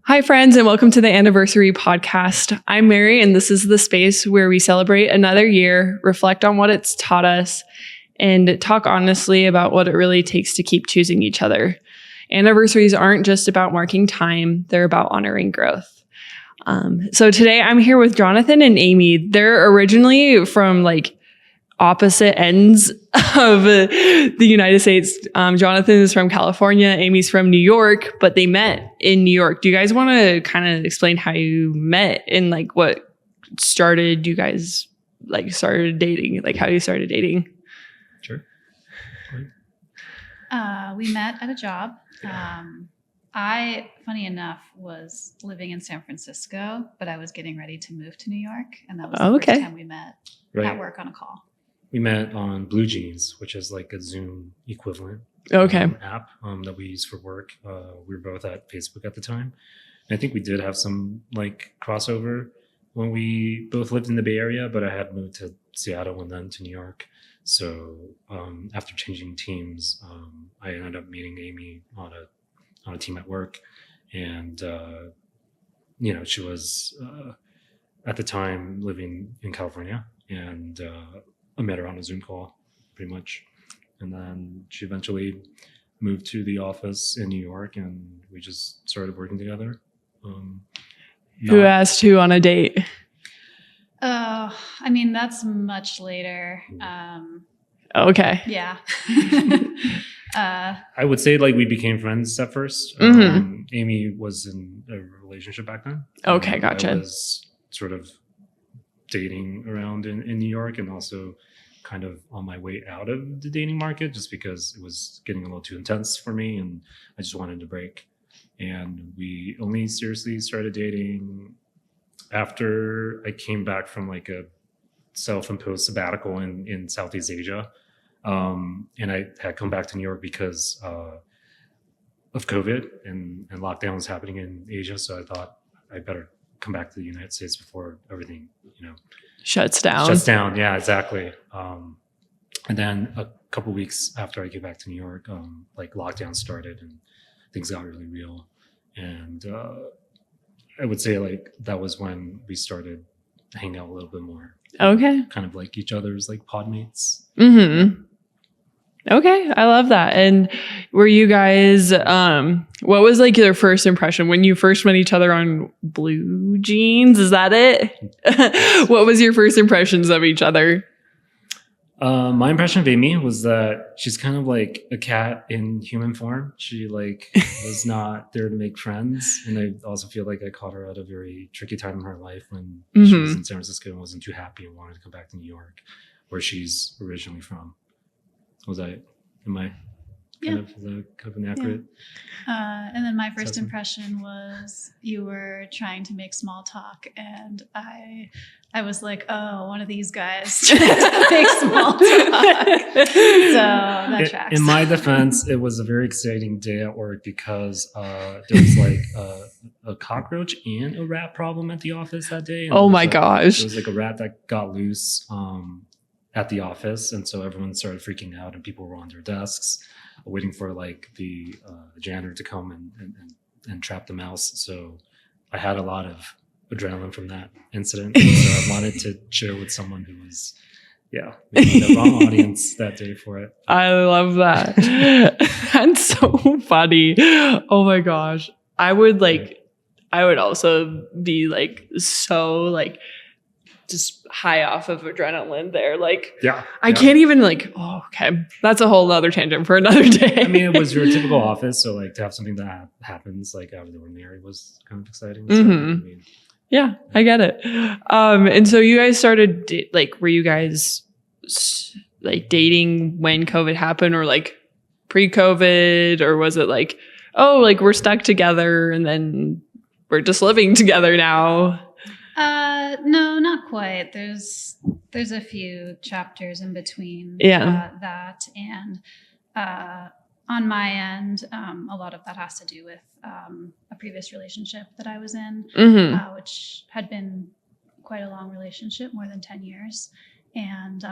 Hi, friends, and welcome to the Anniversary Podcast. I'm Mary, and this is the space where we celebrate another year, reflect on what it's taught us, and talk honestly about what it really takes to keep choosing each other. Anniversaries aren't just about marking time, they're about honoring growth. So today I'm here with Jonathan and Amy. They're originally from opposite ends of the United States. Jonathan is from California, Amy's from New York, but they met in New York. Do you guys want to kind of explain how you met and what started you guys started dating, how you started dating? Sure. We met at a job. I, funny enough, was living in San Francisco, but I was getting ready to move to New York, and that was the first time we met at work on a call. We met on Blue Jeans, which is like a Zoom equivalent app that we use for work. We were both at Facebook at the time. And I think we did have some crossover when we both lived in the Bay Area, but I had moved to Seattle and then to New York. So after changing teams, I ended up meeting Amy on a team at work. And, she was at the time living in California, and I met her on a Zoom call pretty much. And then she eventually moved to the office in New York, and we just started working together. Who asked who on a date? That's much later. Okay. Yeah. I would say we became friends at first. Amy was in a relationship back then. Okay, gotcha. I was sort of dating around in New York, and also kind of on my way out of the dating market, just because it was getting a little too intense for me and I just wanted to break. And we only seriously started dating after I came back from a self-imposed sabbatical in Southeast Asia. And I had come back to New York because of COVID and lockdown was happening in Asia. So I thought I better come back to the United States before everything, shuts down. Yeah, exactly. And then a couple weeks after I came back to New York, lockdown started and things got really real. And I would say that was when we started hanging out a little bit more. Okay. Kind of each other's pod mates. Mm-hmm. Okay, I love that. And were you guys, what was your first impression when you first met each other on Blue Jeans? Is that it? What was your first impressions of each other? My impression of Amy was that she's kind of like a cat in human form. She was not there to make friends. And I also feel like I caught her at a very tricky time in her life when she was in San Francisco and wasn't too happy and wanted to come back to New York, where she's originally from. Is that kind of inaccurate? Yeah. And then my first impression was you were trying to make small talk, and I was like, oh, one of these guys trying to make small talk. So that tracks. In my defense, it was a very exciting day at work because there was a cockroach and a rat problem at the office that day. Oh my gosh. There was a rat that got loose at the office, and so everyone started freaking out, and people were on their desks waiting for the janitor to come and trap the mouse. So I had a lot of adrenaline from that incident. So I wanted to share with someone who was maybe the wrong audience that day for it. I love that. That's so funny. Oh my gosh. I would also be so just high off of adrenaline there. I can't even okay. That's a whole other tangent for another day. I mean, it was your typical office. So to have something that happens out of the ordinary was kind of exciting. So, yeah, I get it. And so you guys started were you guys dating when COVID happened, or pre-COVID, or was it we're stuck together and then we're just living together now? No, not quite. There's a few chapters in between that, and on my end, a lot of that has to do with a previous relationship that I was in, which had been quite a long relationship, more than 10 years. And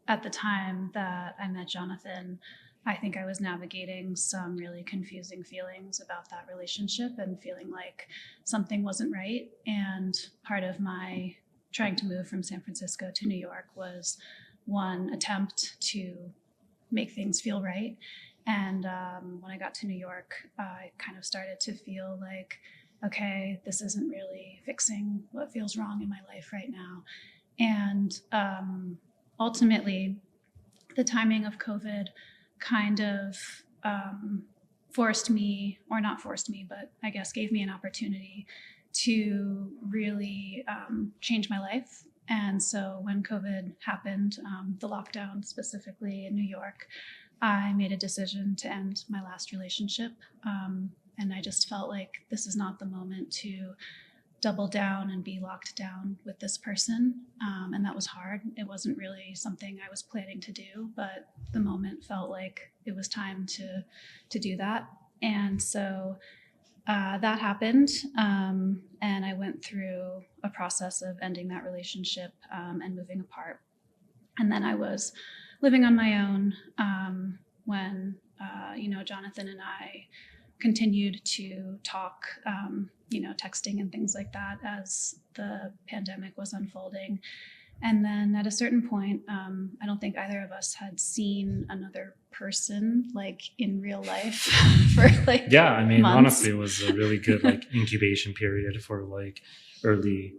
at the time that I met Jonathan, I think I was navigating some really confusing feelings about that relationship and feeling like something wasn't right. And part of my trying to move from San Francisco to New York was one attempt to make things feel right. And when I got to New York, I kind of started to feel like, okay, this isn't really fixing what feels wrong in my life right now. And ultimately, the timing of COVID kind of forced me, or not forced me, but I guess gave me an opportunity to really change my life. And so when COVID happened, the lockdown specifically in New York, I made a decision to end my last relationship. And I just felt like this is not the moment to double down and be locked down with this person. And that was hard. It wasn't really something I was planning to do, but the moment felt like it was time to do that. And so that happened. And I went through a process of ending that relationship and moving apart. And then I was living on my own when, Jonathan and I continued to talk, texting and things like that as the pandemic was unfolding. And then at a certain point, I don't think either of us had seen another person like in real life for like months. Honestly, it was a really good like incubation period for like early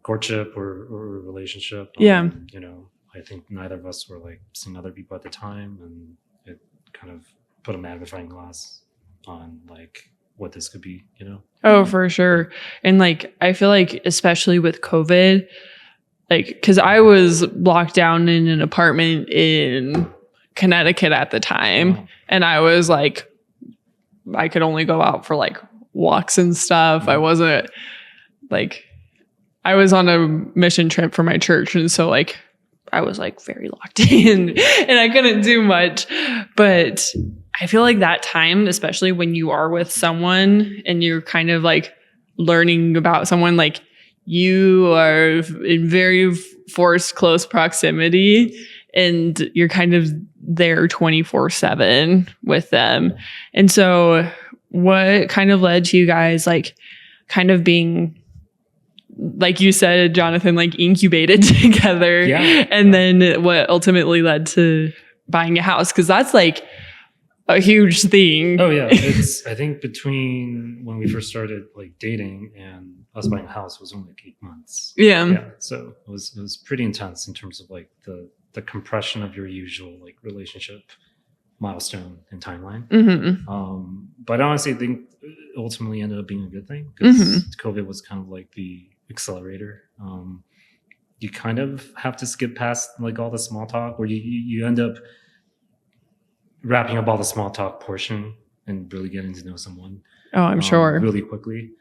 courtship or relationship. I think neither of us were like seeing other people at the time, and it kind of put a magnifying glass on like what this could be, Oh, for sure. And like, I feel like especially with COVID, like, because I was locked down in an apartment in Connecticut at the time. Wow. And I was like, I could only go out for like walks and stuff. Mm-hmm. I wasn't like, I was on a mission trip for my church. And so like, I was like very locked in and I couldn't do much. But I feel like that time, especially when you are with someone and you're kind of like learning about someone, like you are in very forced close proximity and you're kind of there 24/7 with them. And so what kind of led to you guys like kind of being, like you said, Jonathan, like incubated together? Yeah. And then what ultimately led to buying a house? Because that's like a huge thing. Oh yeah. It's, I think between when we first started like dating and us buying a house was only like 8 months. Yeah. So it was pretty intense in terms of like the compression of your usual like relationship milestone and timeline. Mm-hmm. But honestly, I think ultimately ended up being a good thing because COVID was kind of like the accelerator. You kind of have to skip past like all the small talk, where you end up wrapping up all the small talk portion and really getting to know someone. Oh, I'm sure. Really quickly,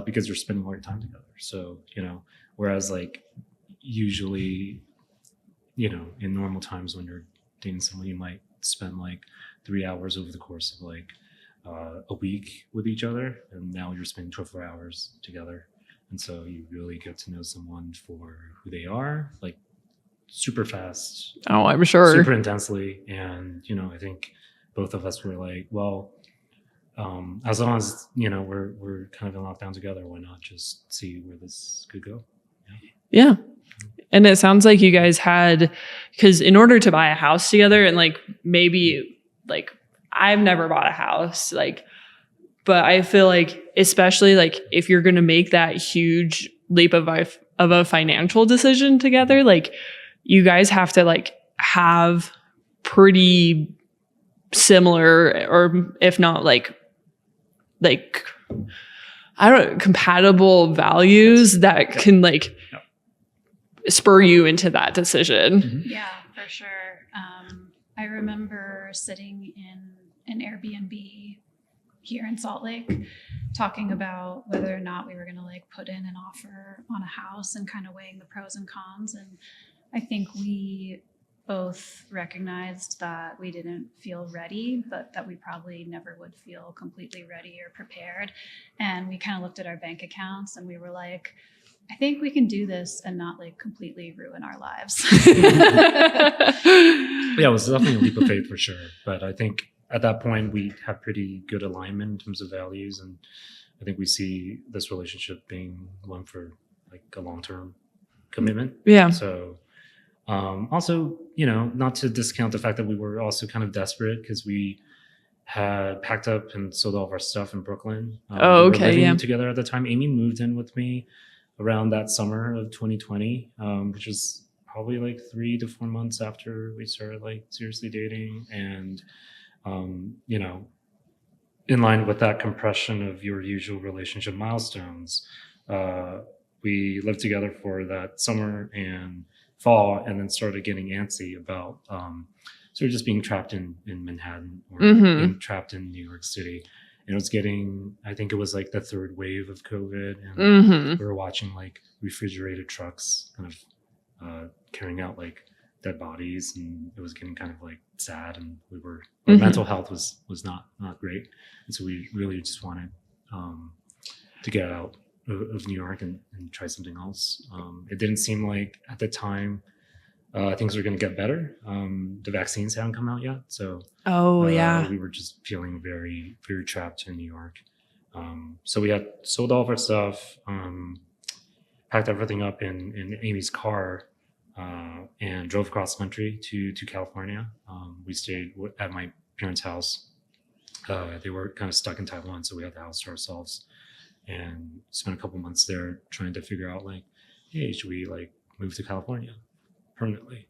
because you're spending more time together. So, whereas like usually, in normal times when you're dating someone, you might spend like 3 hours over the course of like a week with each other. And now you're spending 24 hours together. And so you really get to know someone for who they are, like super fast. Oh, I'm sure. Super intensely. And, I think both of us were like, well, as long as, we're kind of in lockdown together, why not just see where this could go? Yeah. And it sounds like you guys had, because in order to buy a house together, and like maybe like I've never bought a house, like, but I feel like especially like if you're going to make that huge leap of a financial decision together, like you guys have to like have pretty similar, or if not like I don't know, compatible values that can like spur you into that decision. Mm-hmm. Yeah, for sure. I remember sitting in an Airbnb here in Salt Lake talking about whether or not we were going to like put in an offer on a house and kind of weighing the pros and cons. And I think we both recognized that we didn't feel ready, but that we probably never would feel completely ready or prepared. And we kind of looked at our bank accounts and we were like, I think we can do this and not like completely ruin our lives. Yeah, it was definitely a leap of faith for sure. But I think at that point we have pretty good alignment in terms of values, and I think we see this relationship being one for like a long-term commitment. Yeah. So also, not to discount the fact that we were also kind of desperate because we had packed up and sold all of our stuff in Brooklyn. We were living together at the time. Amy moved in with me around that summer of 2020, which was probably like 3 to 4 months after we started like seriously dating. And, in line with that compression of your usual relationship milestones, we lived together for that summer and fall, and then started getting antsy about sort of just being trapped in Manhattan or being trapped in New York City. And it was getting, I think it was like the third wave of COVID, and we were watching like refrigerated trucks kind of carrying out like dead bodies, and it was getting kind of like sad, and our mental health was not great, and so we really just wanted to get out of New York and try something else. It didn't seem like at the time things were going to get better. The vaccines hadn't come out yet, so we were just feeling very, very trapped in New York. So we had sold all of our stuff, packed everything up in Amy's car, and drove across country to California. We stayed at my parents' house. They were kind of stuck in Taiwan, so we had the house to ourselves, and spent a couple months there trying to figure out like, hey, should we like move to California permanently?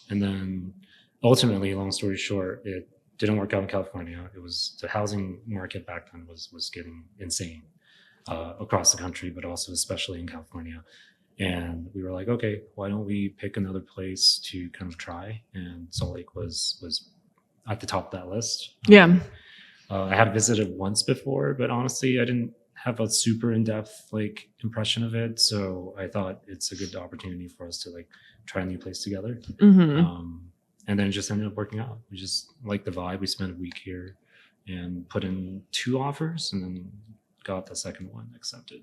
And then ultimately, long story short, it didn't work out in California. It was the housing market back then was getting insane across the country, but also especially in California. And we were like, okay, why don't we pick another place to kind of try? And Salt Lake was at the top of that list. I had visited once before, but honestly, I didn't have a super in-depth like impression of it. So I thought it's a good opportunity for us to like try a new place together. And then it just ended up working out. We just liked the vibe. We spent a week here and put in 2 offers, and then got the second one accepted.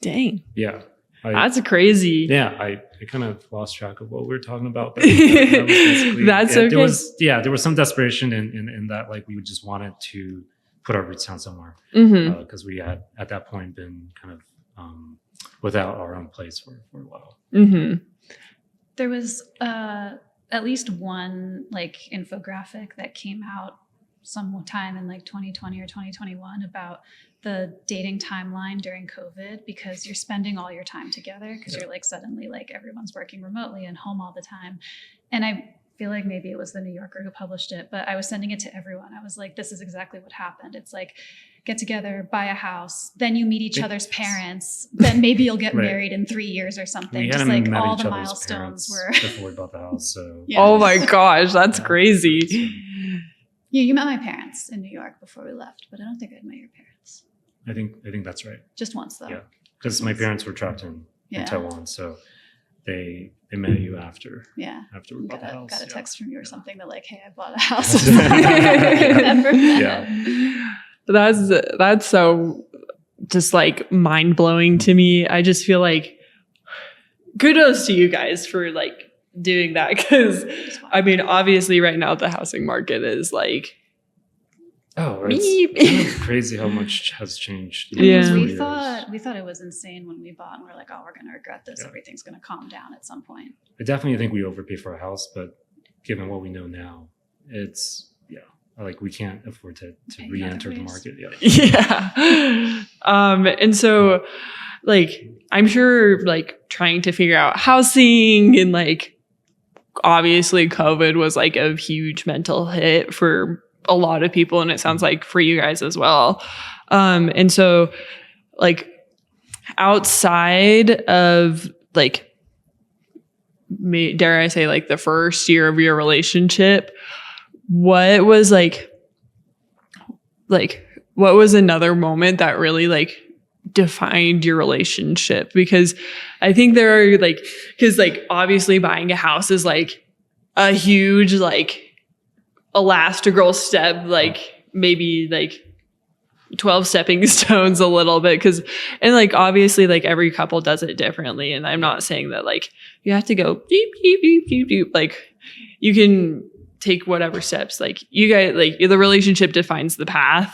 Dang. Yeah. That's crazy. Yeah, I kind of lost track of what we were talking about. But that was That's okay. There was some desperation in that, like we just wanted to put our roots down somewhere, because we had at that point been kind of without our own place for a while. There was at least one like infographic that came out sometime in like 2020 or 2021 about the dating timeline during COVID, because you're spending all your time together because you're like suddenly like everyone's working remotely and home all the time. And I feel like maybe it was the New Yorker who published it, but I was sending it to everyone. I was like, this is exactly what happened. It's like, get together, buy a house, then you meet each other's parents, then maybe you'll get married in 3 years or something. We just like all the milestones were before we bought the house. So Oh my gosh, that's crazy. Yeah, you met my parents in New York before we left, but I don't think I'd met your parents. I think that's right. Just once though. Yeah, because my parents were trapped in Taiwan, so they met you after. Yeah. After we bought the house. Got a text from you or something that like, hey, I bought a house. That's so just like mind blowing to me. I just feel like kudos to you guys for like doing that, because I mean, obviously right now the housing market is like, it's kind of crazy how much has changed. We thought it was insane when we bought, and we're like, oh, we're gonna regret this. Everything's gonna calm down at some point. I definitely think we overpaid for a house, but given what we know now, it's like we can't afford to re-enter the market. And so like I'm sure like trying to figure out housing, and like obviously COVID was like a huge mental hit for a lot of people, and it sounds like for you guys as well. And so like outside of like, dare I say like the first year of your relationship, what was what was another moment that really like defined your relationship? Because I think there are like, because like obviously buying a house is like a huge like Elastigirl step, like maybe like 12 stepping stones a little bit, because, and like obviously like every couple does it differently, and I'm not saying that like you have to go beep beep beep beep beep, like you can take whatever steps, like you guys, like the relationship defines the path.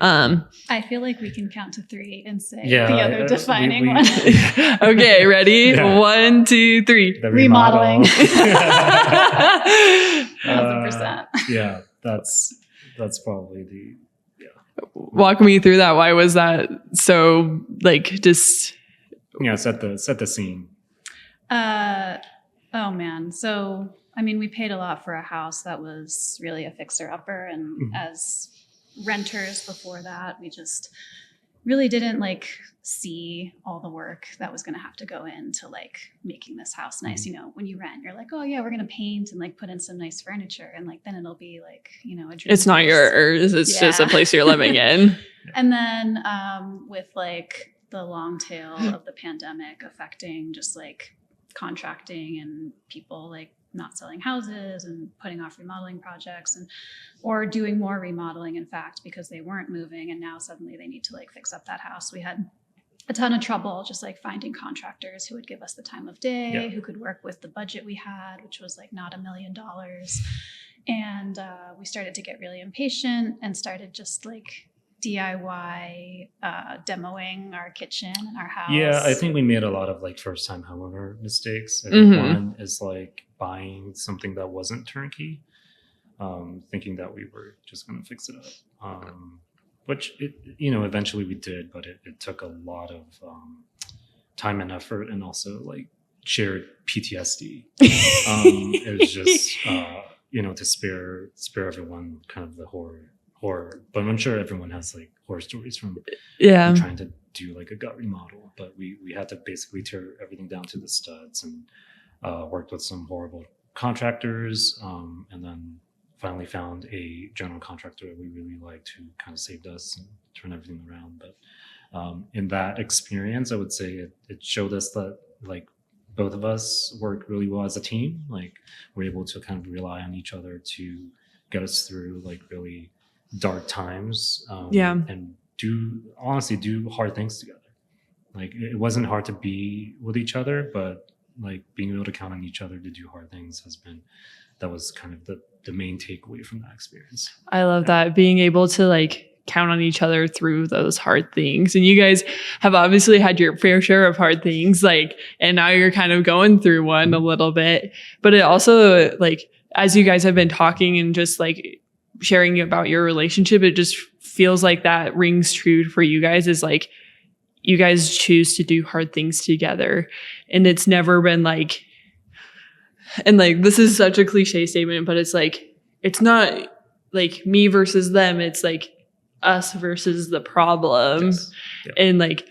I feel like we can count to 3 and say the other defining one. Okay, ready? 1, 2, 3. The remodeling. 1,000%. Yeah, that's probably the. Walk me through that. Why was that so like just? Yeah, set the scene. Oh man, so I mean, we paid a lot for a house that was really a fixer-upper, and as renters before that, we just really didn't like see all the work that was going to have to go into like making this house nice. You know, when you rent, you're like, oh yeah, we're going to paint and like put in some nice furniture, and like then it'll be like, you know, a dream it's not house. yours, it's just a place you're living in. And then with like the long tail of the pandemic affecting just like contracting and people like not selling houses and putting off remodeling projects, and or doing more remodeling, in fact, because they weren't moving and now suddenly they need to like fix up that house. We had a ton of trouble just like finding contractors who would give us the time of day, who could work with the budget we had, which was like not $1 million. And we started to get really impatient and started just like DIY demoing our kitchen and our house. Yeah, I think we made a lot of like first time homeowner mistakes. I think one is like buying something that wasn't turnkey, thinking that we were just going to fix it up, which it, you know, eventually we did, but it took a lot of time and effort, and also like shared PTSD. It was just you know, to spare everyone kind of the horror. But I'm sure everyone has like horror stories from trying to do like a gut remodel, but we had to basically tear everything down to the studs, and worked with some horrible contractors, and then finally found a general contractor that we really liked, who kind of saved us and turned everything around. But in that experience, I would say it showed us that like both of us work really well as a team. Like we're able to kind of rely on each other to get us through like really dark times, and do hard things together. Like it wasn't hard to be with each other, but like being able to count on each other to do hard things that was kind of the main takeaway from that experience. I love that, being able to like count on each other through those hard things. And you guys have obviously had your fair share of hard things, like, and now you're kind of going through one a little bit. But it also, like, as you guys have been talking and just like sharing about your relationship, it just feels like that rings true for you guys, is like you guys choose to do hard things together. And it's never been like, and like this is such a cliche statement, but it's like, it's not like me versus them, it's like us versus the problem. Yes. Yeah. And like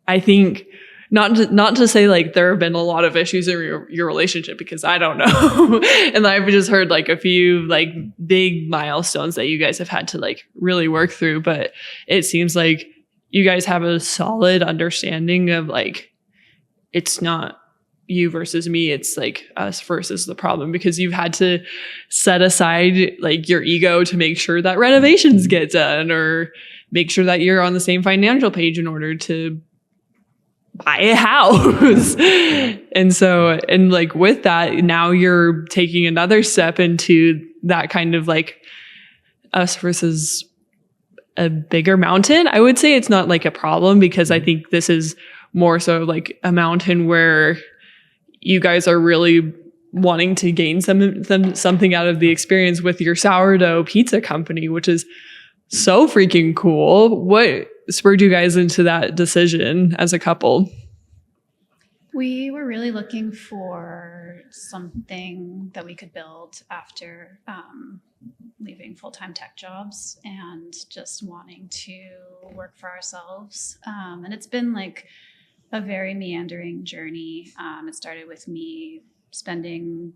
I think not to say like there have been a lot of issues in your relationship, because I don't know. And I've just heard like a few like big milestones that you guys have had to like really work through. But it seems like you guys have a solid understanding of like, it's not you versus me, it's like us versus the problem, because you've had to set aside like your ego to make sure that renovations get done, or make sure that you're on the same financial page in order to buy a house. And so, and like with that, now you're taking another step into that kind of like us versus a bigger mountain. I would say it's not like a problem, because I think this is more so like a mountain where you guys are really wanting to gain something out of the experience with your sourdough pizza company, which is so freaking cool. What spurred you guys into that decision as a couple? We were really looking for something that we could build after leaving full-time tech jobs and just wanting to work for ourselves. And it's been like a very meandering journey. It started with me spending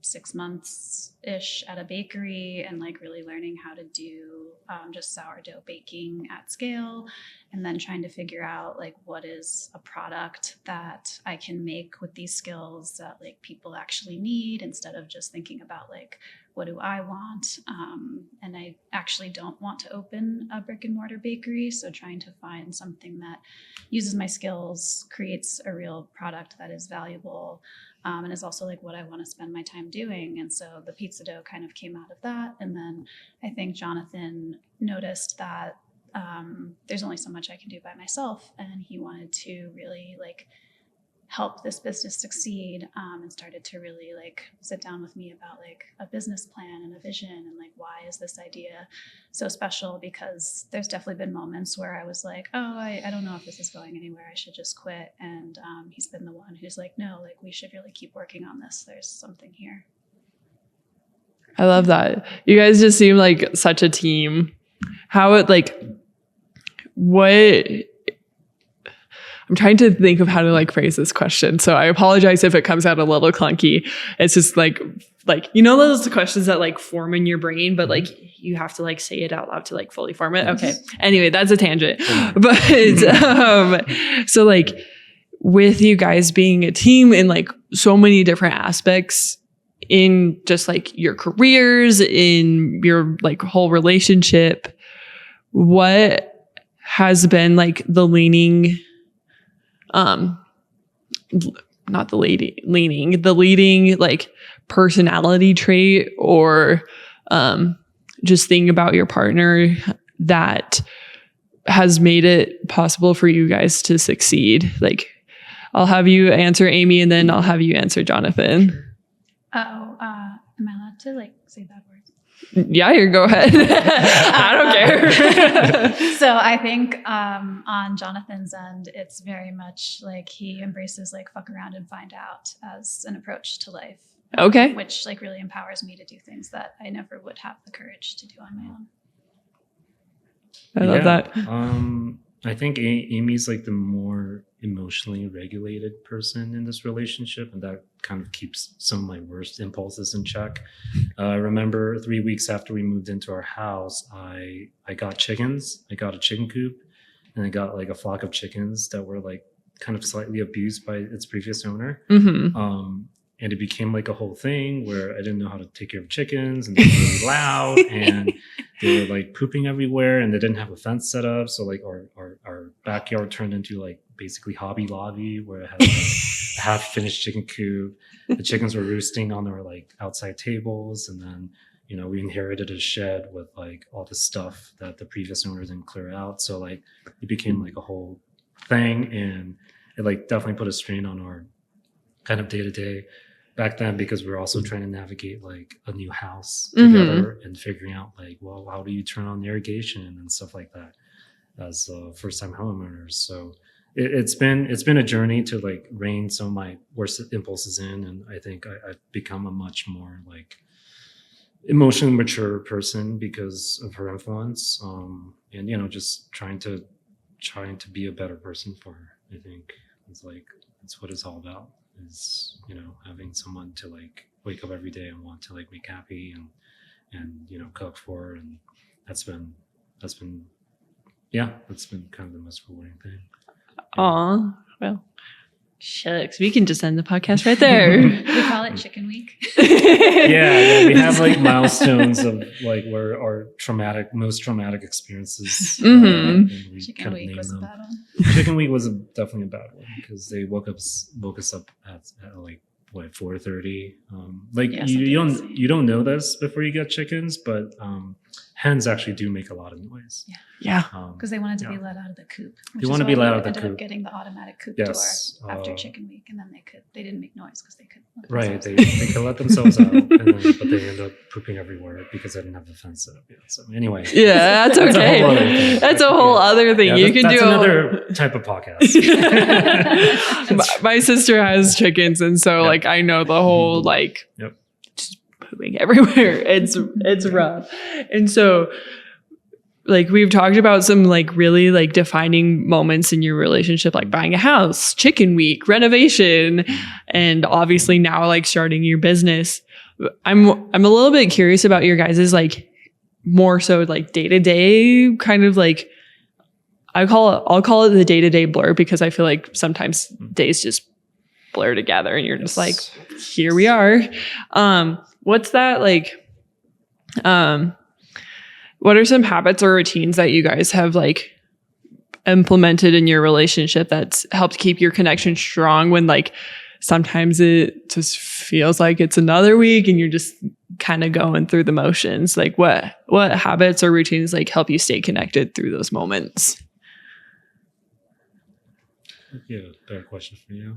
6 months-ish at a bakery and like really learning how to do just sourdough baking at scale. and then trying to figure out like what is a product that I can make with these skills that like people actually need, instead of just thinking about like, what do I want? And I actually don't want to open a brick and mortar bakery. So trying to find something that uses my skills, creates a real product that is valuable, and is also like what I want to spend my time doing. And so the pizza dough kind of came out of that. And then I think Jonathan noticed that there's only so much I can do by myself. And he wanted to really like help this business succeed, and started to really like sit down with me about like a business plan and a vision, and like, why is this idea so special? Because there's definitely been moments where I was like, oh, I don't know if this is going anywhere, I should just quit. And he's been the one who's like, no, like we should really keep working on this, there's something here. I love that. You guys just seem like such a team. How it like, what, I'm trying to think of how to like phrase this question. So I apologize if it comes out a little clunky. It's just like, you know, those questions that like form in your brain, but like you have to like say it out loud to like fully form it. Okay. Anyway, that's a tangent. But so like with you guys being a team in like so many different aspects in just like your careers, in your like whole relationship, what has been like the leading like personality trait or just thing about your partner that has made it possible for you guys to succeed? Like, I'll have you answer Amy and then I'll have you answer Jonathan. Am I allowed to like say bad words? Yeah, you go ahead. I don't care. So I think on Jonathan's end, it's very much like he embraces like fuck around and find out as an approach to life. Okay. Which like really empowers me to do things that I never would have the courage to do on my own. I love that. I think Amy's like the more emotionally regulated person in this relationship, and that kind of keeps some of my worst impulses in check. I remember 3 weeks after we moved into our house, I got chickens. I got a chicken coop, and I got like a flock of chickens that were like kind of slightly abused by its previous owner. Mm-hmm. And it became like a whole thing where I didn't know how to take care of chickens, and they were really loud and they were like pooping everywhere, and they didn't have a fence set up. So like our backyard turned into like basically Hobby Lobby, where it had like a half finished chicken coop. The chickens were roosting on our like outside tables. And then, you know, we inherited a shed with like all the stuff that the previous owner didn't clear out. So like it became like a whole thing, and it like definitely put a strain on our kind of day-to-day back then, because we were also trying to navigate like a new house together, and figuring out like, well, how do you turn on the irrigation and stuff like that as first-time homeowners. So it's been a journey to like rein some of my worst impulses in, and I think I've become a much more like emotionally mature person because of her influence, and you know, just trying to be a better person for her. I think it's what it's all about, is, you know, having someone to like wake up every day and want to like make happy and you know, cook for her. And that's been kind of the most rewarding thing. Aw, well, shucks, we can just end the podcast right there. We call it Chicken Week. Yeah, we have like milestones of like where our most traumatic experiences. Mm-hmm. Chicken Week was a bad one. Chicken Week was definitely a bad one, because they woke us up at like what, 4:30. You don't know this before you get chickens, but hens actually do make a lot of noise. Yeah. Because they wanted to be let out of the coop. They want to be let out of the coop. Ended up getting the automatic coop door after Chicken Week, and then they didn't make noise because they could. Right. They could let themselves out, but they end up pooping everywhere because they didn't have the fence set up yet. So anyway. Yeah, that's okay. That's a whole other thing. You can do another type of podcast. My sister has chickens, and so like I know the whole like just pooping everywhere. It's rough. And so like we've talked about some like really like defining moments in your relationship, like buying a house, Chicken Week, renovation, and obviously now like starting your business. I'm a little bit curious about your guys's like more so like day-to-day kind of like I'll call it the day-to-day blur, because I feel like sometimes days just blur together and you're just like, here we are. What's that like? What are some habits or routines that you guys have like implemented in your relationship that's helped keep your connection strong when like sometimes it just feels like it's another week and you're just kind of going through the motions? Like what habits or routines like help you stay connected through those moments? Yeah, better question for you.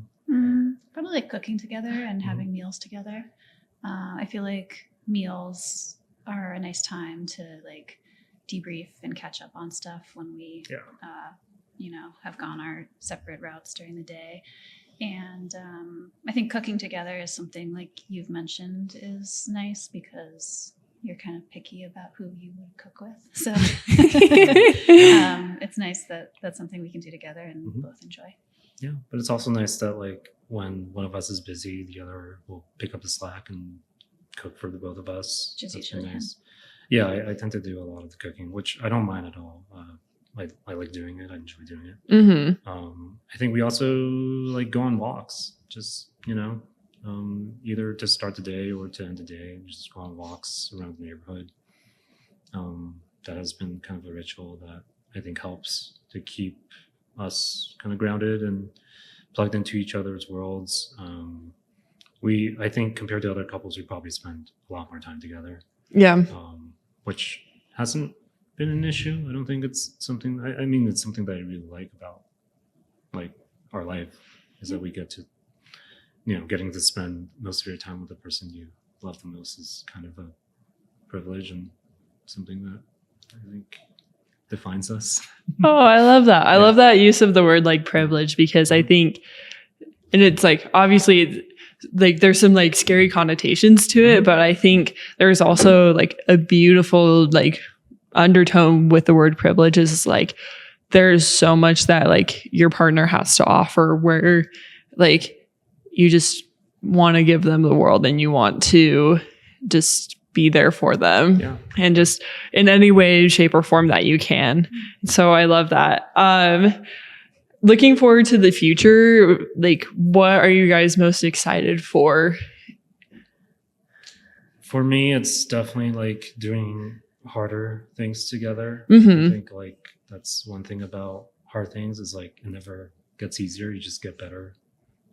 Probably like cooking together and having meals together. I feel like meals are a nice time to like debrief and catch up on stuff when we, have gone our separate routes during the day. And I think cooking together is something like you've mentioned is nice, because you're kind of picky about who you would cook with. So it's nice that that's something we can do together and both enjoy. Yeah, but it's also nice that like when one of us is busy, the other will pick up the slack and cook for the both of us. Which is That's usually nice. Yeah, I tend to do a lot of the cooking, which I don't mind at all. I like doing it. I enjoy doing it. Mm-hmm. I think we also like go on walks, just, either to start the day or to end the day, just go on walks around the neighborhood. That has been kind of a ritual that I think helps to keep us kind of grounded and plugged into each other's worlds. I think compared to other couples, we probably spend a lot more time together. Yeah. Which hasn't been an issue. I don't think it's something, I mean, it's something that I really like about like our life, is that we get to, getting to spend most of your time with the person you love the most is kind of a privilege and something that I think defines us. Oh, I love that. I love that use of the word like privilege, because I think, and it's like, obviously like there's some like scary connotations to it, but I think there's also like a beautiful like undertone with the word privilege, is like there's so much that like your partner has to offer, where like you just want to give them the world and you want to just be there for them, and just in any way, shape, or form that you can. So I love that. Looking forward to the future, like what are you guys most excited for? For me, it's definitely like doing harder things together. Mm-hmm. I think like that's one thing about hard things, is like it never gets easier. You just get better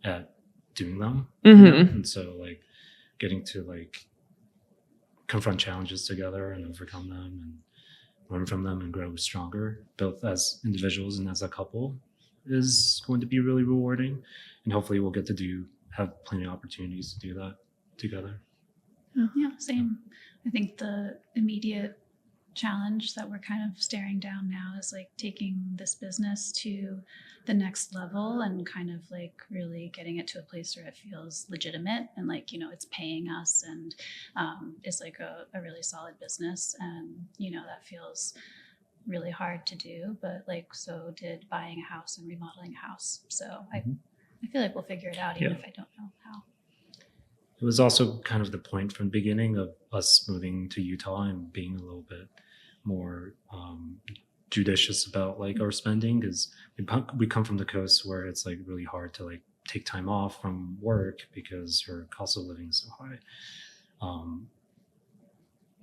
at doing them. Mm-hmm. And so like getting to like confront challenges together and overcome them and learn from them and grow stronger, both as individuals and as a couple, is going to be really rewarding. And hopefully we'll get to have plenty of opportunities to do that together. Yeah, same. I think the immediate challenge that we're kind of staring down now is like taking this business to the next level and kind of like really getting it to a place where it feels legitimate and like, it's paying us and is like a really solid business. And, that feels really hard to do, but like so did buying a house and remodeling a house. So I feel like we'll figure it out, even if I don't know how. It was also kind of the point from the beginning of us moving to Utah and being a little bit more judicious about like our spending, because we come from the coast where it's like really hard to like take time off from work because your cost of living is so high.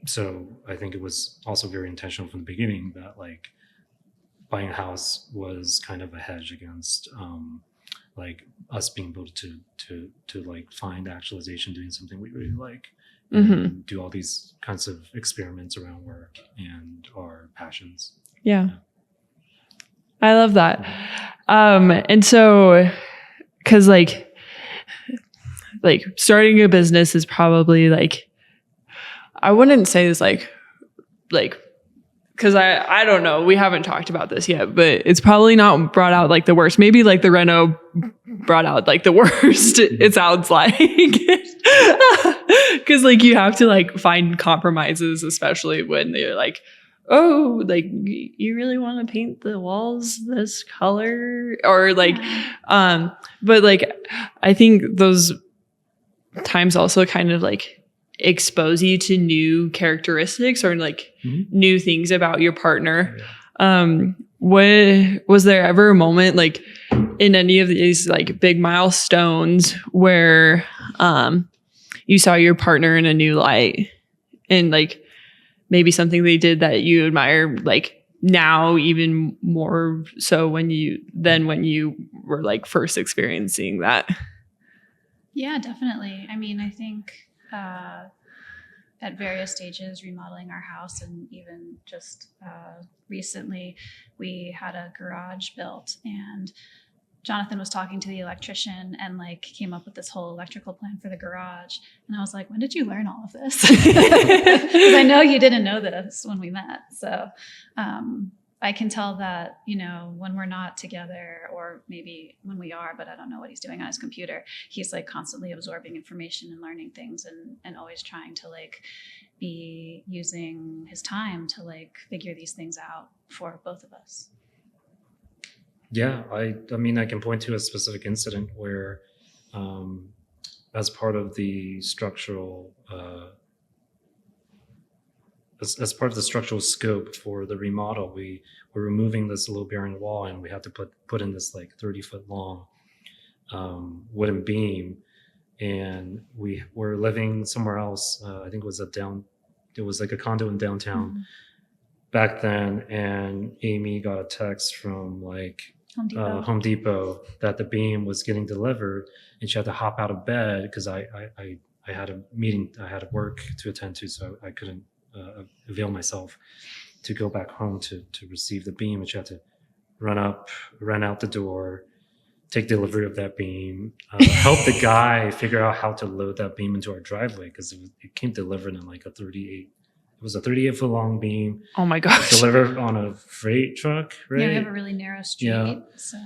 So I think it was also very intentional from the beginning that like buying a house was kind of a hedge against like us being able to like find actualization doing something we really like, and do all these kinds of experiments around work and our passions. Yeah. I love that. And so, cause like starting a business is probably like, I wouldn't say this like, cause I don't know, we haven't talked about this yet, but it's probably not brought out like the worst. Maybe like the reno brought out like the worst, it sounds like. Cause like you have to like find compromises, especially when they're like, oh, like you really want to paint the walls this color, or like, but like, I think those times also kind of like expose you to new characteristics or like new things about your partner. Was there ever a moment like in any of these like big milestones where you saw your partner in a new light and like maybe something they did that you admire like now even more so when you were like first experiencing that? Yeah, definitely. I mean, I think at various stages remodeling our house, and even just recently we had a garage built, and Jonathan was talking to the electrician and like came up with this whole electrical plan for the garage. And I was like, when did you learn all of this? Because I know you didn't know this when we met. So I can tell that, you know, when we're not together, or maybe when we are, but I don't know what he's doing on his computer, he's like constantly absorbing information and learning things, and always trying to like be using his time to like figure these things out for both of us. Yeah, I mean, I can point to a specific incident where, as part of the structural, as part of the structural scope for the remodel, we were removing this low bearing wall, and we had to put in this like 30-foot long wooden beam, and we were living somewhere else. I think it was like a condo in downtown back then, and Amy got a text from like Home Depot that the beam was getting delivered, and she had to hop out of bed because I had a meeting, I had work to attend to, so I couldn't avail myself to go back home to receive the beam, and she had to run out the door, take delivery of that beam, help the guy figure out how to load that beam into our driveway, because it came delivered in like a 38-foot long beam. Oh my gosh. Delivered on a freight truck, right? Yeah, we have a really narrow street. Yeah. So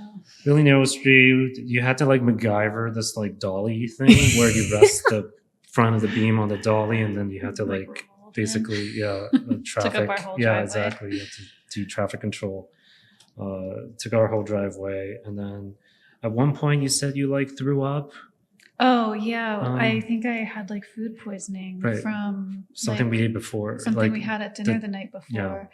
really narrow street. You had to like MacGyver this like dolly thing where you rest the front of the beam on the dolly, and then you had to like basically, traffic. Took up our whole driveway. Yeah, exactly. You had to do traffic control. Took our whole driveway. And then at one point you said you like threw up. Oh yeah, I think I had like food poisoning from something we ate before. Something like we had at dinner the night before. Yeah.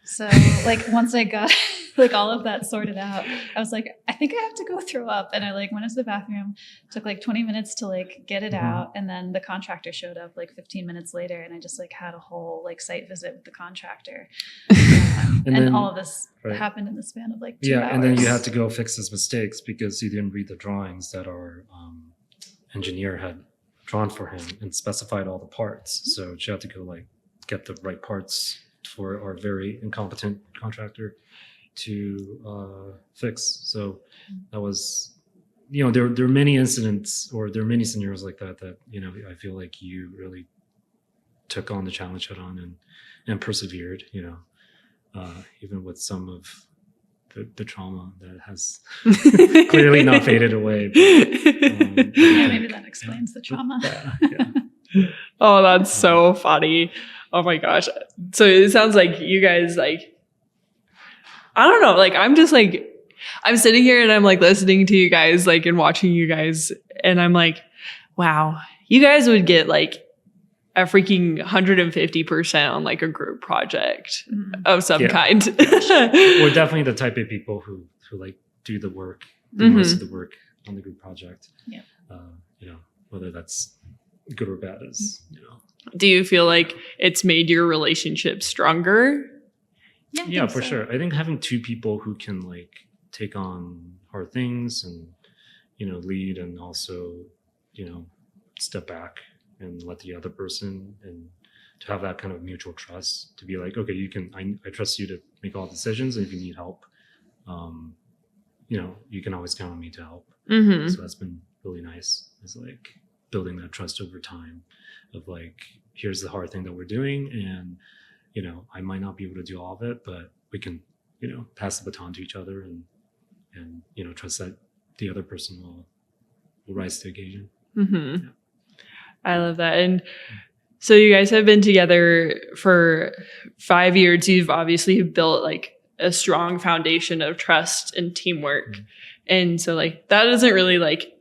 So like once I got like all of that sorted out, I was like, I think I have to go throw up. And I like went into the bathroom, took like 20 minutes to like get it out. And then the contractor showed up like 15 minutes later, and I just like had a whole like site visit with the contractor. And then, all of this happened in the span of like 2 hours. And then you had to go fix his mistakes because you didn't read the drawings that our engineer had drawn for him and specified all the parts. So she had to go like get the right parts for our very incompetent contractor to fix. So that was, you know, there are many incidents, or there are many scenarios like that, you know, I feel like you really took on the challenge head on and persevered, you know, even with some of the trauma that has clearly not faded away. But, yeah, maybe that explains the trauma. Yeah. Oh, that's so funny. Oh my gosh. So it sounds like you guys like, I don't know, like I'm just like, I'm sitting here and I'm like listening to you guys like and watching you guys, and I'm like, wow, you guys would get like a freaking 150% on like a group project of some kind. We're definitely the type of people who like do the work, most of the work on the group project. Yeah. You know, whether that's good or bad is, you know. Do you feel like it's made your relationship stronger? Yeah, for sure. I think having two people who can like take on hard things and, you know, lead, and also, you know, step back and let the other person, and to have that kind of mutual trust, to be like, okay, you can, I trust you to make all decisions, and if you need help, you know, you can always count on me to help. So that's been really nice. It's like building that trust over time of like, here's the hard thing that we're doing, and, you know, I might not be able to do all of it, but we can, you know, pass the baton to each other, and you know, trust that the other person will rise to the occasion. Yeah. I love that. And so you guys have been together for 5 years. You've obviously built like a strong foundation of trust and teamwork. And so like that isn't really like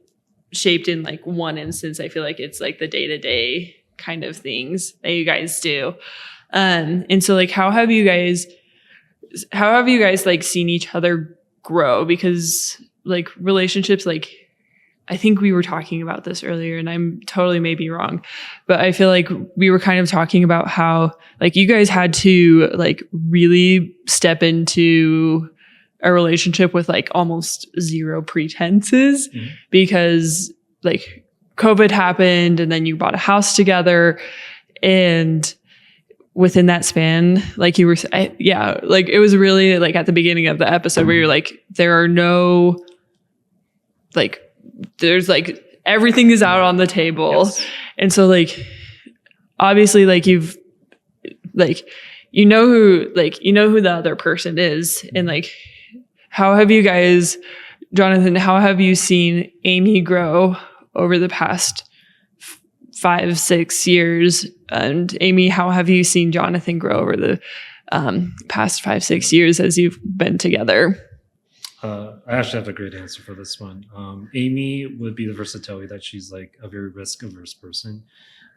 shaped in like one instance. I feel like it's like the day-to-day kind of things that you guys do. And so like, how have you guys how have you guys like seen each other grow? Because like relationships, like I think we were talking about this earlier and I'm totally maybe wrong, but I feel like we were kind of talking about how like you guys had to like really step into a relationship with like almost zero pretenses because like COVID happened and then you bought a house together, and within that span, like you were, like it was really like at the beginning of the episode where you're like, there are no, like, there's like, everything is out on the table. Yes. And so like, obviously like you've like, you know who the other person is. And like, how have you guys, Jonathan, how have you seen Amy grow over the past 5-6 years? And Amy, how have you seen Jonathan grow over the past 5-6 years as you've been together? I actually have a great answer for this one. Amy would be the first to tell you that she's like a very risk-averse person,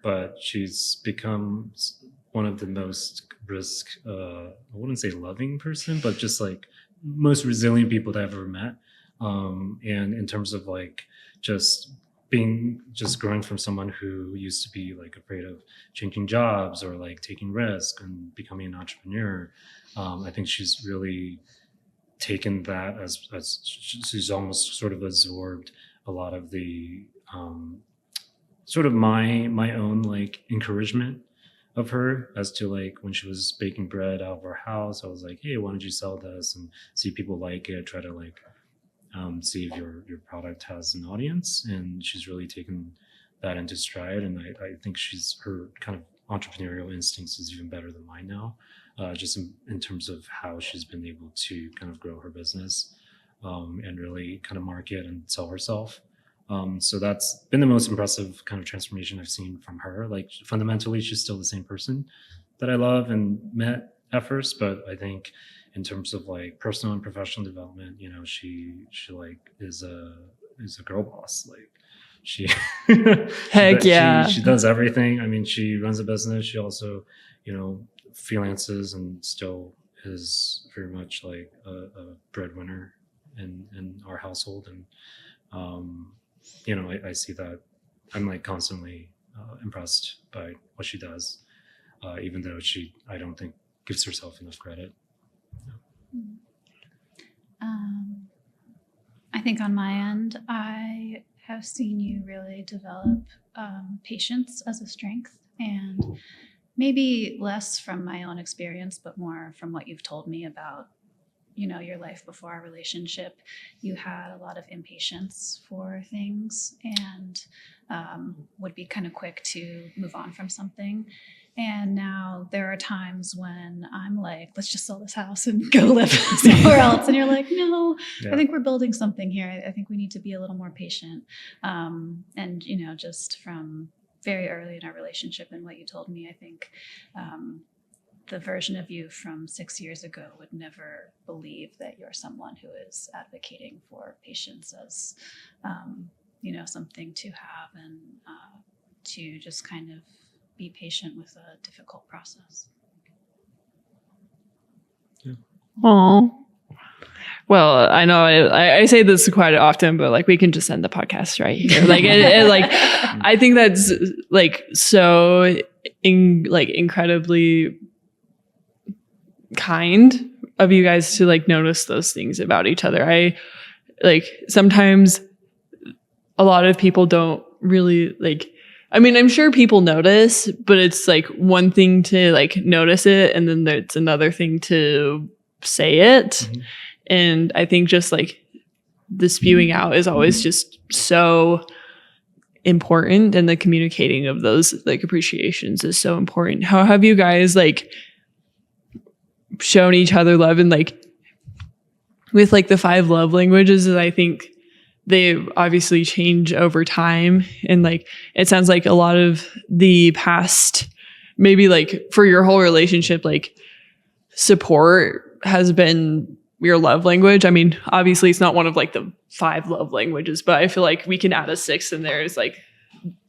but she's become one of the most risk, I wouldn't say loving person, but just like most resilient people that I've ever met. And in terms of like just growing from someone who used to be like afraid of changing jobs or like taking risk and becoming an entrepreneur, I think she's really taken that as she's almost sort of absorbed a lot of the sort of my own like encouragement of her as to like when she was baking bread out of our house. I was like, hey, why don't you sell this and see if people like it, try to like see if your product has an audience. And she's really taken that into stride, and I think her kind of entrepreneurial instincts is even better than mine now, just in terms of how she's been able to kind of grow her business and really kind of market and sell herself. So that's been the most impressive kind of transformation I've seen from her. Like fundamentally, she's still the same person that I love and met at first, but I think in terms of like personal and professional development, you know, she like is a girl boss. Like she she does everything. I mean, she runs a business. She also, you know, freelances and still is very much like a breadwinner in our household. And you know, I see that. I'm like constantly impressed by what she does, even though I don't think gives herself enough credit. I think on my end, I have seen you really develop patience as a strength, and maybe less from my own experience, but more from what you've told me about, you know, your life before our relationship. You had a lot of impatience for things and would be kind of quick to move on from something. And now there are times when I'm like, let's just sell this house and go live somewhere else. And you're like, no, I think we're building something here. I think we need to be a little more patient. And, you know, just from very early in our relationship and what you told me, I think the version of you from 6 years ago would never believe that you're someone who is advocating for patience as, you know, something to have and to just kind of be patient with a difficult process. Yeah. Aww. Well, I know I say this quite often, but like we can just end the podcast right here. Like, like I think that's like so incredibly kind of you guys to like notice those things about each other. I like sometimes a lot of people don't really like. I mean, I'm sure people notice, but it's like one thing to like notice it, and then there's another thing to say it. Mm-hmm. And I think just like the spewing out is always just so important, and the communicating of those like appreciations is so important. How have you guys like shown each other love? And like with like the 5 love languages, I think they obviously change over time. And like, it sounds like a lot of the past, maybe like for your whole relationship, like support has been your love language. I mean, obviously it's not one of like the 5 love languages, but I feel like we can add a 6th in there is like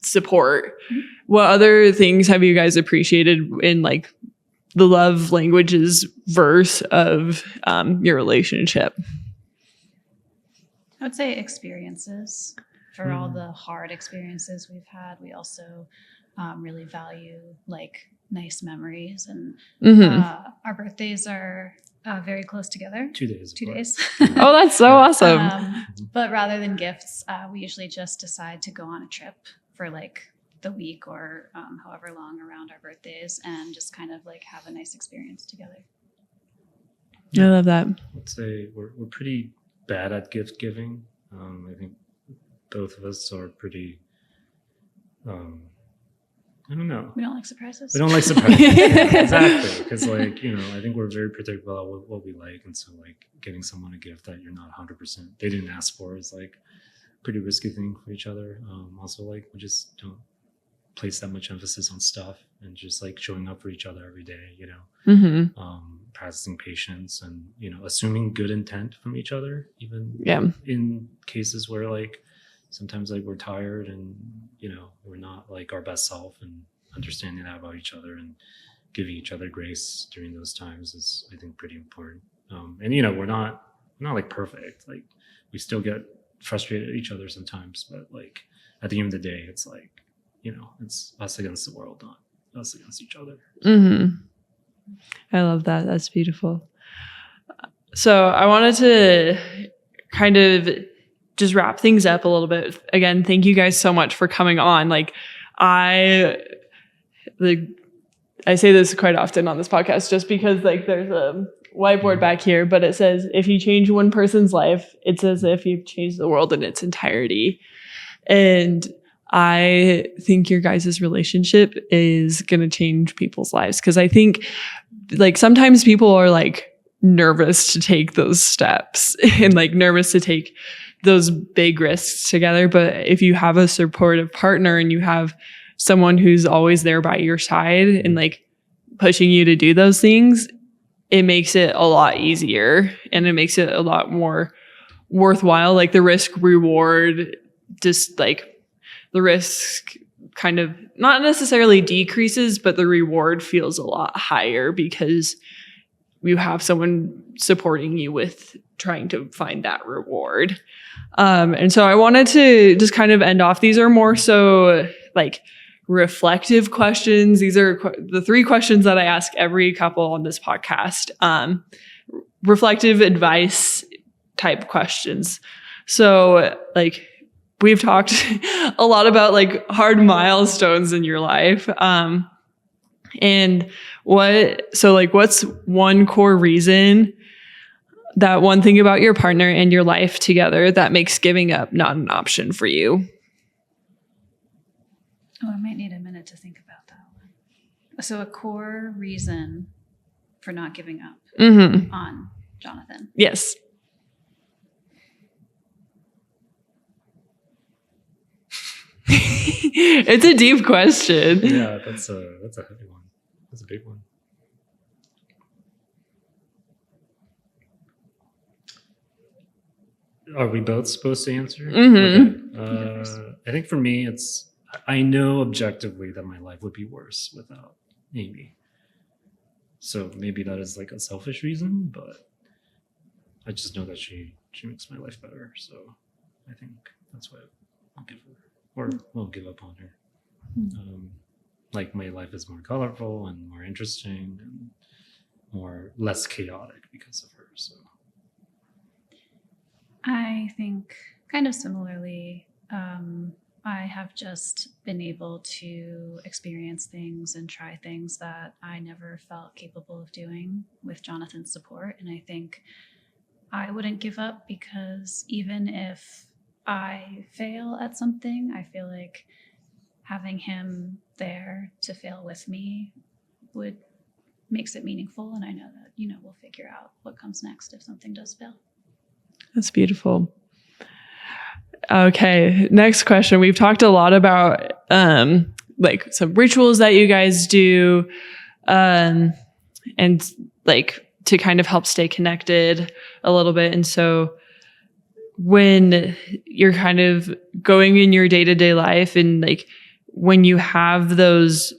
support. Mm-hmm. What other things have you guys appreciated in like the love languages verse of your relationship? I would say experiences. For all the hard experiences we've had, we also really value like nice memories, and our birthdays are very close together. 2 days. 2 days. Oh, that's so awesome. But rather than gifts, we usually just decide to go on a trip for like the week or however long around our birthdays, and just kind of like have a nice experience together. I love that. I'd say we're pretty bad at gift giving. I think both of us are pretty, I don't know. We don't like surprises. We don't like surprises. Exactly. Because like, I think we're very particular about what we like. And so like getting someone a gift that you're not 100%, they didn't ask for is like a pretty risky thing for each other. Also like we just don't place that much emphasis on stuff and just like showing up for each other every day, practicing patience and, assuming good intent from each other, even in cases where like sometimes like we're tired and, we're not like our best self, and understanding that about each other and giving each other grace during those times is, I think, pretty important. And, we're not like perfect. Like we still get frustrated at each other sometimes, but like at the end of the day, it's like, it's us against the world, not us against each other. I love that. That's beautiful. So I wanted to kind of just wrap things up a little bit. Again, thank you guys so much for coming on. Like I say this quite often on this podcast, just because like there's a whiteboard back here, but it says, if you change one person's life, it's as if you've changed the world in its entirety. And I think your guys' relationship is going to change people's lives. Cause I think like sometimes people are like nervous to take those steps and like nervous to take those big risks together. But if you have a supportive partner and you have someone who's always there by your side and like pushing you to do those things, it makes it a lot easier and it makes it a lot more worthwhile. Like the risk reward, just like the risk kind of not necessarily decreases, but the reward feels a lot higher because you have someone supporting you with trying to find that reward. And so I wanted to just kind of end off. These are more so like reflective questions. These are the 3 questions that I ask every couple on this podcast. Reflective advice type questions. So like we've talked a lot about like hard milestones in your life. And what's one core reason, that one thing about your partner and your life together that makes giving up not an option for you? Oh, I might need a minute to think about that one. So a core reason for not giving up on Jonathan. Yes. It's a deep question. Yeah, that's a heavy one. That's a big one. Are we both supposed to answer? Okay. I think for me, I know objectively that my life would be worse without Amy. So maybe that is like a selfish reason, but I just know that she makes my life better. So I think that's why I'll give her, or won't give up on her. Like my life is more colorful and more interesting and less chaotic because of her. So I think kind of similarly, I have just been able to experience things and try things that I never felt capable of doing with Jonathan's support. And I think I wouldn't give up, because even if I fail at something, I feel like having him there to fail with me makes it meaningful. And I know that, we'll figure out what comes next if something does fail. That's beautiful. Okay, next question. We've talked a lot about like some rituals that you guys do and like to kind of help stay connected a little bit. And so when you're kind of going in your day-to-day life and like when you have those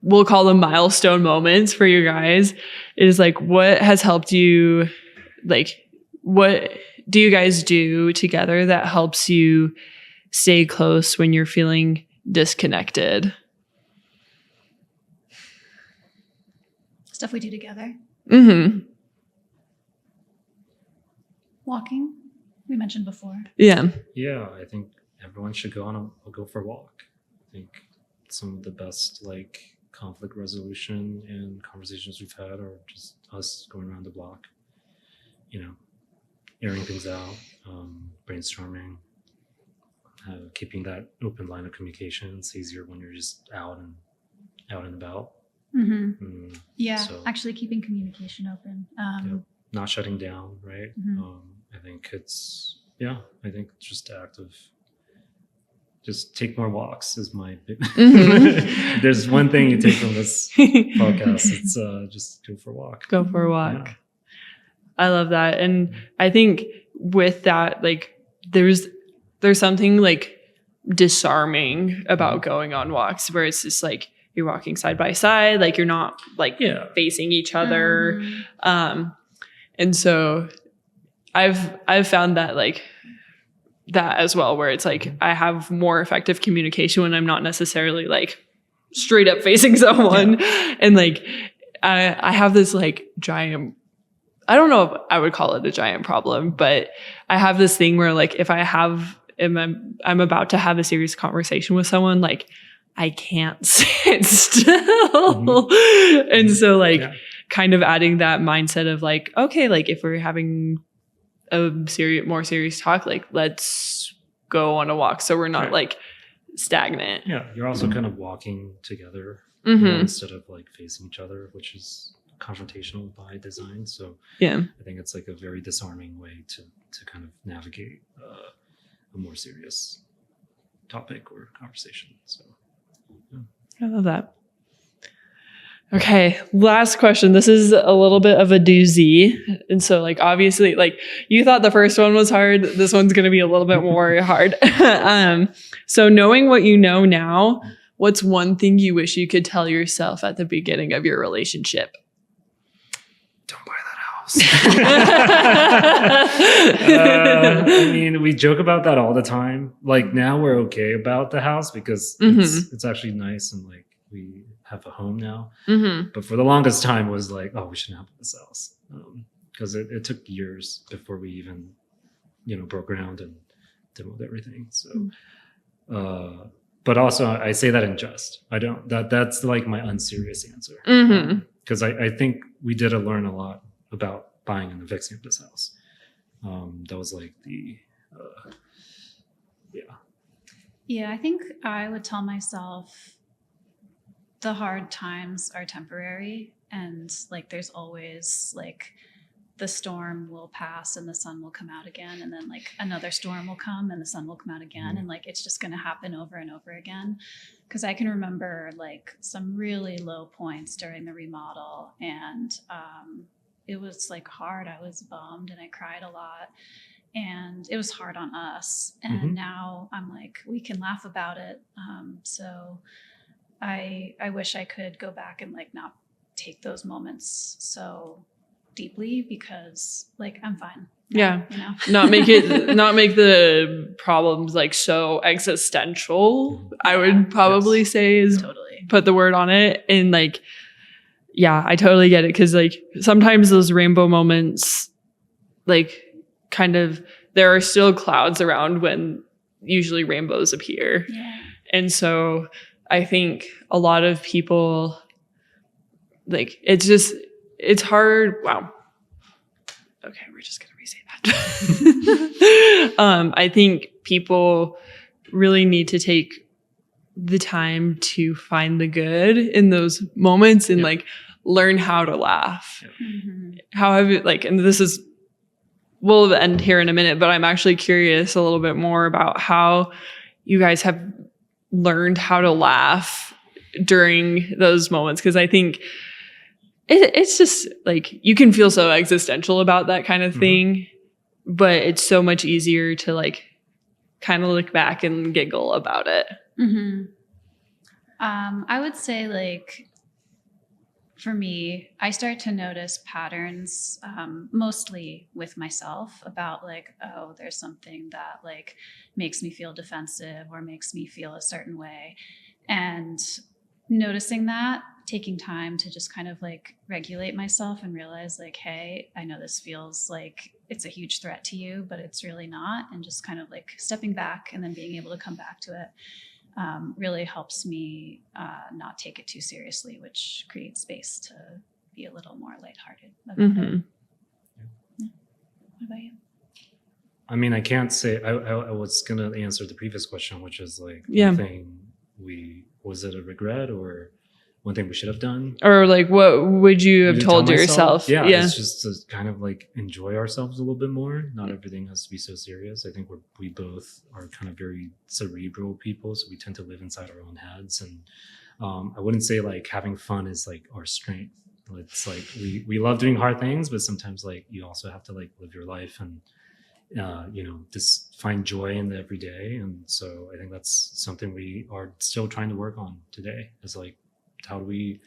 we'll call them milestone moments for you guys, is like, what has helped you, like, what do you guys do together that helps you stay close when you're feeling disconnected? Stuff we do together. Mm-hmm. Walking, we mentioned before. Yeah. Yeah, I think everyone should go for a walk. I think some of the best like conflict resolution and conversations we've had are just us going around the block, airing things out, brainstorming, keeping that open line of communication. It's easier when you're just out and about. Mm-hmm. Actually keeping communication open. Not shutting down, right? Mm-hmm. I think it's just active. Just take more walks is my big. Mm-hmm. There's one thing you take from this podcast. It's just go for a walk. Go for a walk. Yeah. I love that. And I think with that, like there's something like disarming about going on walks where it's just like you're walking side by side, like you're not like facing each other. Mm-hmm. And so I've found that like that as well, where it's like I have more effective communication when I'm not necessarily like straight up facing someone. Yeah. And like I have this like giant, I don't know if I would call it a giant problem, but I have this thing where like if I'm about to have a serious conversation with someone, like I can't sit still. Mm-hmm. And so like kind of adding that mindset of like, okay, like if we're having a more serious talk, like let's go on a walk so we're not like stagnant. Yeah, you're also kind of walking together instead of like facing each other, which is confrontational by design. So I think it's like a very disarming way to kind of navigate a more serious topic or conversation. So I love that. Okay, last question. This is a little bit of a doozy. And so like obviously like you thought the first one was hard. This one's going to be a little bit more hard. So knowing what you know now, what's one thing you wish you could tell yourself at the beginning of your relationship? Don't buy that house. I mean, we joke about that all the time. Like now we're okay about the house because it's actually nice and like we have a home now. Mm-hmm. But for the longest time was like, oh, we shouldn't have this house. Because it took years before we even, broke ground and demoed everything. So, but also I say that in jest. That's like my unserious answer. Because I think we did learn a lot about buying and fixing this house. That was like Yeah, I think I would tell myself the hard times are temporary, and like there's always like the storm will pass and the sun will come out again, and then like another storm will come and the sun will come out again, and like it's just going to happen over and over again. Because I can remember like some really low points during the remodel, and it was like hard. I was bummed and I cried a lot, and it was hard on us. And now I'm like, we can laugh about it. So I wish I could go back and like not take those moments so deeply, because like I'm fine. Not make the problems like so existential. I would probably say is totally put the word on it. And like, I totally get it. Because like sometimes those rainbow moments, like kind of there are still clouds around when usually rainbows appear. And so I think a lot of people like it's hard. Wow. Okay, we're just gonna re-say that. I think people really need to take the time to find the good in those moments and like learn how to laugh. However, like, and we'll end here in a minute, but I'm actually curious a little bit more about how you guys have learned how to laugh during those moments. Because I think it's just like you can feel so existential about that kind of thing, but it's so much easier to like kind of look back and giggle about it. I would say like for me, I start to notice patterns, mostly with myself, about like, oh, there's something that like makes me feel defensive or makes me feel a certain way. And noticing that, taking time to just kind of like regulate myself and realize like, hey, I know this feels like it's a huge threat to you, but it's really not. And just kind of like stepping back and then being able to come back to it really helps me not take it too seriously, which creates space to be a little more lighthearted about it. Yeah. What about you? I mean, I can't say, I was going to answer the previous question, which is like, one thing was it a regret or one thing we should have done? Or like, what would you have told yourself? Yeah, it's just to kind of like enjoy ourselves a little bit more. Not everything has to be so serious. I think we both are kind of very cerebral people, so we tend to live inside our own heads. And I wouldn't say like having fun is like our strength. It's like we love doing hard things, but sometimes like you also have to like live your life and just find joy in the everyday. And so I think that's something we are still trying to work on today, is like, how do we,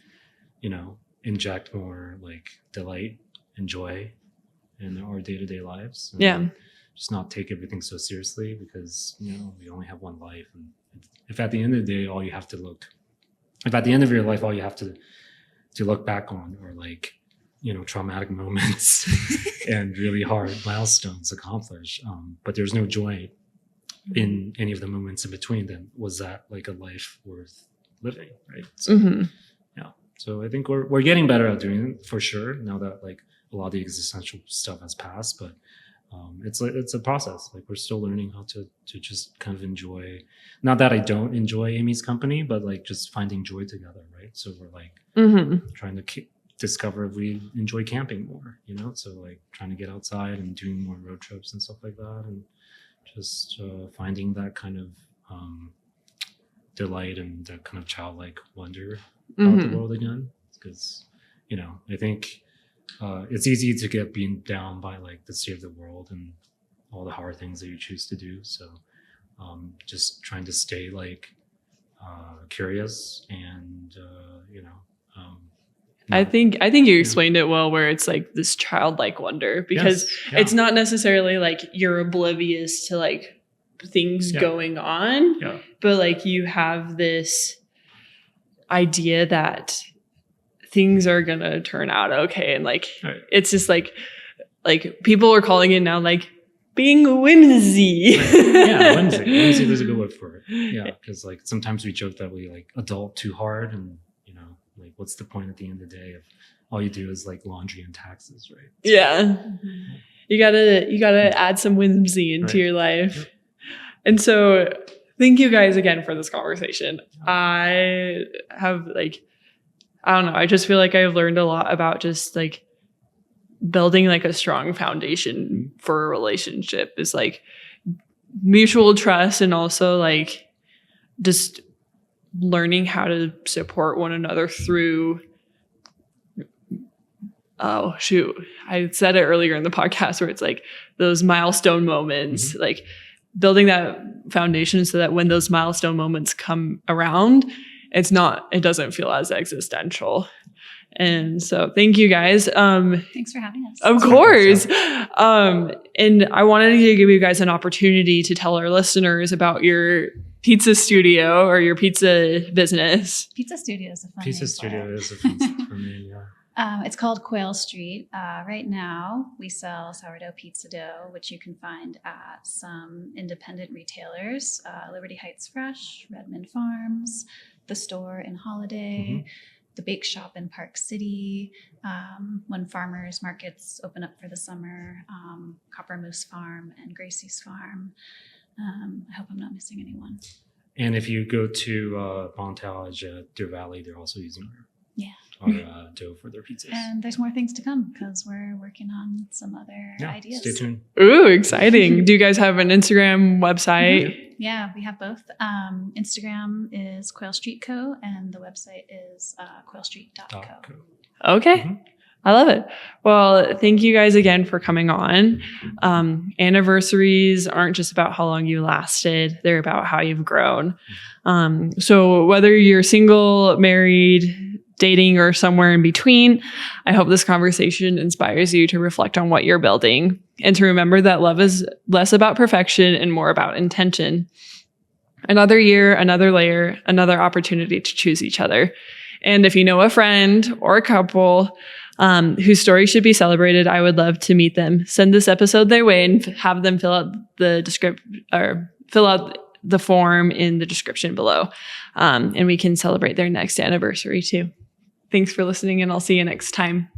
inject more like delight and joy in our day-to-day lives? And just not take everything so seriously, because, we only have one life. And if at the end of the day, if at the end of your life, all you have to look back on are like, traumatic moments and really hard milestones accomplished, but there's no joy in any of the moments in between, then was that like a life worth living, right? So, so I think we're getting better at doing it for sure, now that like a lot of the existential stuff has passed. But it's a process. Like, we're still learning how to just kind of enjoy, not that I don't enjoy Amy's company, but like just finding joy together, right? So we're like trying to discover if we enjoy camping more, so like trying to get outside and doing more road trips and stuff like that, and just finding that kind of delight and that kind of childlike wonder about the world again. Because I think it's easy to get beaten down by like the state of the world and all the hard things that you choose to do. So just trying to stay like curious and I think you explained it well, where it's like this childlike wonder, because it's not necessarily like you're oblivious to like things going on, but like you have this idea that things are gonna turn out okay, and like it's just like people are calling it now like being whimsy. Whimsy is a good word for it. Because like sometimes we joke that we like adult too hard, and like, what's the point at the end of the day if all you do is like laundry and taxes, right? So, you gotta add some whimsy into your life. And so thank you guys again for this conversation. I have like, I don't know, I just feel like I've learned a lot about just like building like a strong foundation for a relationship, is like mutual trust, and also like just learning how to support one another through, I said it earlier in the podcast, where it's like those milestone moments, like building that foundation so that when those milestone moments come around, it doesn't feel as existential. And so thank you guys. Thanks for having us. Of course. And I wanted to give you guys an opportunity to tell our listeners about your pizza studio or your pizza business. Pizza studio is a fun Pizza studio is a fun for me, it's called Quail Street. Right now, we sell sourdough pizza dough, which you can find at some independent retailers, Liberty Heights Fresh, Redmond Farms, the store in Holiday, the bake shop in Park City, when farmers markets open up for the summer, Copper Moose Farm and Gracie's Farm. I hope I'm not missing anyone. And if you go to Montage at Deer Valley, they're also using our dough for their pizzas. And there's more things to come, because we're working on some other ideas. Stay tuned. Ooh, exciting. Do you guys have an Instagram website? Yeah, we have both. Instagram is Quail Street Co. and the website is quailstreet.co. Okay. I love it. Well, thank you guys again for coming on. Anniversaries aren't just about how long you lasted. They're about how you've grown. So whether you're single, married, dating, or somewhere in between. I hope this conversation inspires you to reflect on what you're building and to remember that love is less about perfection and more about intention. Another year, another layer, another opportunity to choose each other. And if you know a friend or a couple whose story should be celebrated, I would love to meet them. Send this episode their way and have them fill out the form in the description below. And we can celebrate their next anniversary too. Thanks for listening, and I'll see you next time.